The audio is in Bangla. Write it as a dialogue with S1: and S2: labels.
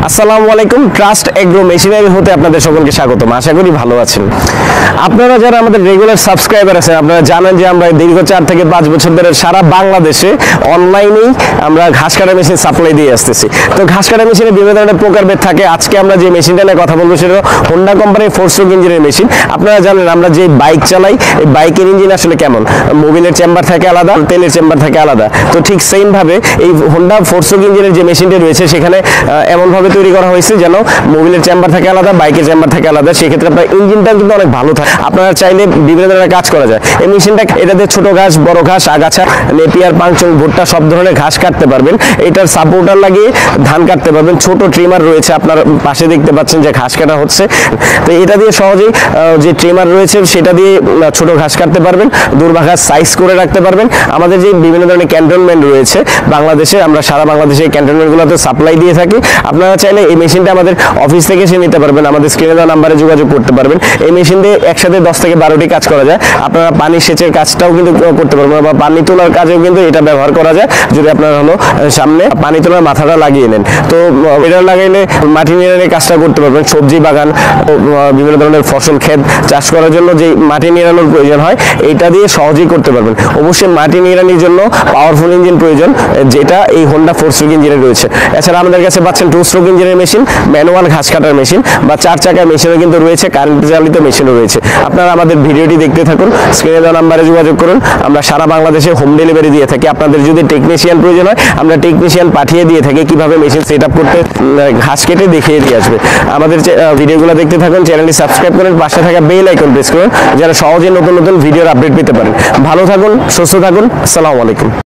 S1: আসসালামু আলাইকুম। ট্রাস্ট এগ্রো মেশিনারি হতে আপনাদের সকলকে স্বাগতম। আশা করি ভালো আছেন। আপনারা যারা আমাদের রেগুলার সাবস্ক্রাইবার আছেন, আপনারা জানেন যে আমরা দীর্ঘ 4 থেকে 5 বছর ধরে সারা বাংলাদেশে অনলাইনেই আমরা ঘাস কাটা মেশিন সাপ্লাই দিয়ে আসতেছি। তো ঘাস কাটা মেশিনে বিভিন্ন ধরনের প্রকারভেদ থাকে। আজকে আমরা যে মেশিনটা নিয়ে কথা বলবো সেটা হোন্ডা কোম্পানির 4 স্ট্রোক ইঞ্জিনের মেশিন। আপনারা জানেন আমরা যে বাইক চালাই, এই বাইকের ইঞ্জিন আসলে কেমন, মোবিলের চেম্বার থাকে আলাদা, তেলের চেম্বার থাকে আলাদা। তো ঠিক সেম ভাবে এই হোন্ডা 4 স্ট্রোক ইঞ্জিনের যে মেশিনটা রয়েছে সেখানে এমনভাবে তৈরি করা হয়েছে যেন মোবিলের চেম্বার থাকে আলাদা, বাইকের চেম্বার থাকে আলাদা। সেক্ষেত্রে আপনার ইঞ্জিনটা কিন্তু অনেক ভালো থাকে। আপনারা চাইলে বিভিন্ন ধরনের কাজ করা যায় এই মেশিনটা। এটাতে ছোট ঘাস, বড় ঘাস, আগাছা, নেপিয়ার, পাংচং, ভুট্টা সব ধরনের ঘাস কাটতে পারবেন। এটার সাপোর্টার লাগিয়ে ধান কাটতে পারবেন। ছোট ট্রিমার রয়েছে, আপনার পাশে দেখতে পাচ্ছেন যে ঘাস কাটা হচ্ছে। তো এটা দিয়ে সহজেই যে ট্রিমার রয়েছে সেটা দিয়ে ছোট ঘাস কাটতে পারবেন, দুর্বা ঘাস সাইজ করে রাখতে পারবেন। আমাদের যে বিভিন্ন ধরনের ক্যান্টনমেন্ট রয়েছে বাংলাদেশে, আমরা সারা বাংলাদেশে এই ক্যান্টনমেন্টগুলোতে সাপ্লাই দিয়ে থাকি। আপনারা চাইলে এই মেশিনটা আমাদের অফিস থেকে এসে নিতে পারবেন, আমাদের স্ক্রিনে দেওয়া নাম্বারে যোগাযোগ করতে পারবেন। এই মেশিন দিয়ে একসাথে 10 থেকে 12টি কাজ করা যায়। আপনারা পানি সেচের কাজটাও কিন্তু করতে পারবেন, বা পানি তোলার কাজেও কিন্তু এটা ব্যবহার করা যায়। যদি আপনারা সামনে পানি তোলার মাথাটা লাগিয়ে নেন, তো এটা লাগাইলে মাটি নিড়ানোর কাজটা করতে পারবেন। সবজি বাগান, বিভিন্ন ধরনের ফসল ক্ষেত চাষ করার জন্য যে মাটি নিড়ানোর প্রয়োজন হয়, এটা দিয়ে সহজেই করতে পারবেন। অবশ্যই মাটি নিড়ানির জন্য পাওয়ারফুল ইঞ্জিন প্রয়োজন, যেটা এই হোন্ডা 4 স্ট্রোক ইঞ্জিনে রয়েছে। এছাড়া আমাদের কাছে পাচ্ছেন 2 স্ট্রোক ইঞ্জিনের মেশিন, ম্যানুয়াল ঘাস কাটার মেশিন, বা 4 চাকার মেশিনও কিন্তু রয়েছে, কারেন্ট চালিত মেশিনও রয়েছে। আপনারা আমাদের ভিডিওটি দেখতে থাকুন, স্ক্রিনে দেওয়া নাম্বারে যোগাযোগ করুন। আমরা সারা বাংলাদেশে হোম ডেলিভারি দিয়ে থাকি। আপনাদের যদি টেকনিশিয়ান প্রয়োজন হয়, আমরা টেকনিশিয়ান পাঠিয়ে দিয়ে থাকি, কিভাবে মেশিন সেট আপ করতে ঘাস কেটে দেখিয়ে দিয়ে আসবে। আমাদের ভিডিওগুলো দেখতে থাকুন, চ্যানেলটি সাবস্ক্রাইব করেন, পাশে থাকা বেল আইকন প্রেস করুন, যারা সহজে নতুন নতুন ভিডিওর আপডেট পেতে পারেন। ভালো থাকুন, সুস্থ থাকুন। আসসালামু আলাইকুম।